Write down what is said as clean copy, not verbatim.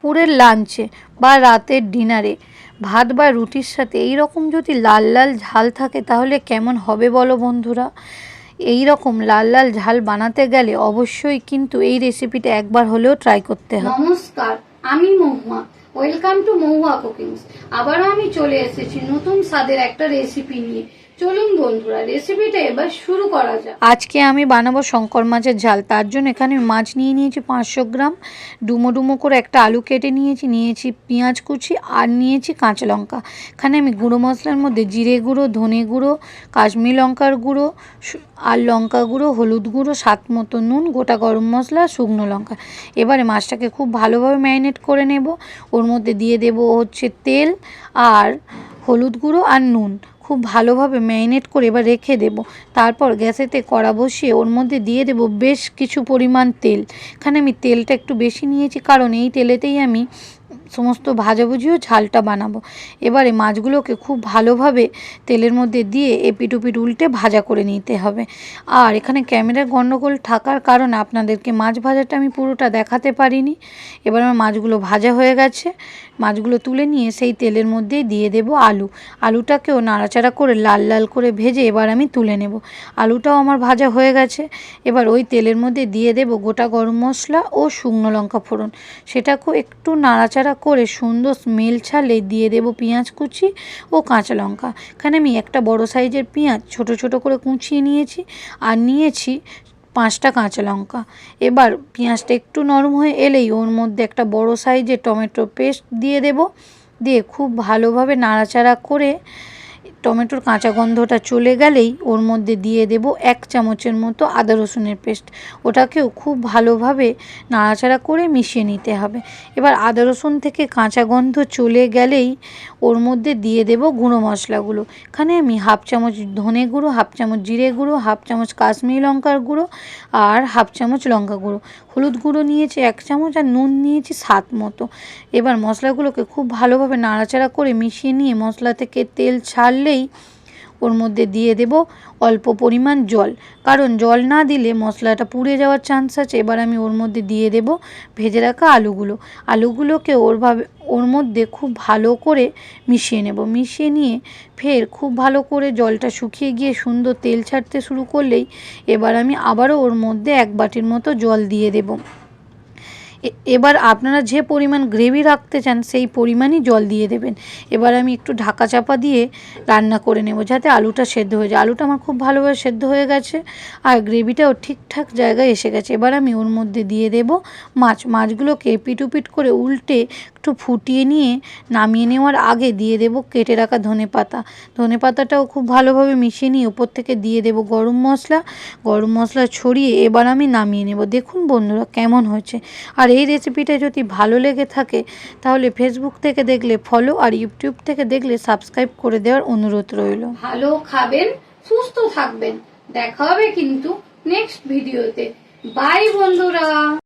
দুপুরের লাঞ্চে বা রাতের ডিনারে ভাত বা রুটির সাথে এই রকম যদি লাল লাল ঝাল থাকে তাহলে কেমন হবে বলো বন্ধুরা। এই রকম লাল লাল ঝাল বানাতে গেলে অবশ্যই কিন্তু এই রেসিপিটা একবার হলেও ট্রাই করতে হবে। নমস্কার, আমি Mahua. Welcome to Mahua cookings. আবারও আমি চলে এসেছি নতুন স্বাদের একটা রেসিপি নিয়ে। চলুন বন্ধুরা, রেসিপিটা এবার শুরু করা যাক। আজকে আমি বানাবো শঙ্কর মাছের ঝাল। তার জন্য এখানে মাছ নিয়ে নিয়েছি 500 গ্রাম, ডুমো ডুমো করে একটা আলু কেটে নিয়েছি পেঁয়াজ কুচি আর নিয়েছি কাঁচা লঙ্কা। এখানে আমি গুঁড়ো মশলার মধ্যে জিরে গুঁড়ো, ধনে গুঁড়ো, কাশ্মীরি লঙ্কার গুঁড়ো আর লঙ্কা গুঁড়ো, হলুদ গুঁড়ো, স্বাদ মতো নুন, গোটা গরম মশলা, শুকনো লঙ্কা। এবারে মাছটাকে খুব ভালোভাবে ম্যারিনেট করে নেব। ওর মধ্যে দিয়ে দেব হচ্ছে তেল আর হলুদ গুঁড়ো আর নুন। খুব ভালোভাবে ম্যারিনেট করে এবার রেখে দেব। তারপর গ্যাসেতে কড়া বসিয়ে ওর মধ্যে দিয়ে দেব বেশ কিছু পরিমাণ তেল। এখানে আমি তেলটা একটু বেশি নিয়েছি কারণ এই তেলেতেই আমি সমস্ত ভাজাভুজি ও ঝালটা বানাবো। এবারে মাছগুলোকে খুব ভালোভাবে তেলের মধ্যে দিয়ে এপিট ওপিট উল্টে ভাজা করে নিতে হবে। আর এখানে ক্যামেরার গন্ডগোল থাকার কারণে আপনাদেরকে মাছ ভাজাটা আমি পুরোটা দেখাতে পারিনি। এবার আমার মাছগুলো ভাজা হয়ে গেছে। মাছগুলো তুলে নিয়ে সেই তেলের মধ্যেই দিয়ে দেব আলুটাকেও নাড়াচাড়া করে লাল লাল করে ভেজে এবার আমি তুলে নেব। আলুটাও আমার ভাজা হয়ে গেছে। এবার ওই তেলের মধ্যে দিয়ে দেব গোটা গরম মশলা ও শুকনো লঙ্কা ফোড়ন। সেটাকেও একটু নাড়াচাড়া করে সুন্দর স্মেল ছাড়লে দিয়ে দেব পেঁয়াজ কুচি ও কাঁচা লঙ্কা। এখানে আমি একটা বড় সাইজের পেঁয়াজ ছোট ছোট করে কুচিয়ে নিয়েছি আর নিয়েছি 5টা কাঁচা লঙ্কা। এবার পেঁয়াজটা একটু নরম হয়ে এলেই ওর মধ্যে একটা বড় সাইজের টমেটো পেস্ট দিয়ে দেব। দিয়ে খুব ভালোভাবে নাড়াচাড়া করে টমেটোর কাঁচা গন্ধটা চলে গেলেই ওর মধ্যে দিয়ে দেব 1 চামচের মতো আদা রসুনের পেস্ট। ওটাকেও খুব ভালোভাবে নাড়াচাড়া করে মিশিয়ে নিতে হবে। এবার আদা রসুন থেকে কাঁচা গন্ধ চলে গেলেই ওর মধ্যে দিয়ে দেব গুঁড়ো মশলাগুলো। এখানে আমি 1/2 চামচ ধনে গুঁড়ো, 1/2 চামচ জিরে গুঁড়ো, 1/2 চামচ কাশ্মীরি লঙ্কার গুঁড়ো আর 1/2 চামচ লঙ্কা গুঁড়ো, হলুদ গুঁড়ো নিয়েছি 1 চামচ আর নুন নিয়েছি স্বাদ মতো। এবার মশলাগুলোকে খুব ভালোভাবে নাড়াচাড়া করে মিশিয়ে নিয়ে মশলা থেকে তেল ছাড়লেই ওর মধ্যে দিয়ে দেব অল্প পরিমাণ জল, কারণ জল না দিলে মশলাটা পুড়ে যাওয়ার চান্স আছে। এবার আমি ওর মধ্যে দিয়ে দেব ভেজে রাখা আলুগুলোকে ওর মধ্যে খুব ভালো করে মিশিয়ে নেব। মিশিয়ে নিয়ে ফের খুব ভালো করে জলটা শুকিয়ে গিয়ে সুন্দর তেল ছাড়তে শুরু করলেই এবার আমি আবারও ওর মধ্যে 1 বাটির মতো জল দিয়ে দেব। এবার আপনারা যে পরিমাণ গ্রেভি রাখতে চান সেই পরিমাণই জল দিয়ে দেবেন। এবার আমি একটু ঢাকা চাপা দিয়ে রান্না করে নেব যাতে আলুটা সেদ্ধ হয়ে যায়। আলুটা আমার খুব ভালোভাবে সেদ্ধ হয়ে গেছে আর গ্রেভিটাও ঠিকঠাক জায়গায় এসে গেছে। এবার আমি ওর মধ্যে দিয়ে দেব মাছগুলোকে এপিট ওপিট করে উল্টে একটু ফুটিয়ে নিয়ে নামিয়ে নেওয়ার আগে দিয়ে দেব কেটে রাখা ধনেপাতাটাও খুব ভালোভাবে মিশিয়ে নিয়ে ওপর থেকে দিয়ে দেব গরম মশলা ছড়িয়ে এবার আমি নামিয়ে নেব। দেখুন বন্ধুরা কেমন হয়েছে। আর এই রেসিপিটা যদি ভালো লেগে থাকে তাহলে ফেসবুক থেকে দেখলে ফলো আর ইউটিউব থেকে দেখলে সাবস্ক্রাইব করে দেওয়ার অনুরোধ রইল। ভালো খাবেন, সুস্থ থাকবেন। দেখা হবে কিন্তু নেক্সট ভিডিওতে। বাই বন্ধুরা।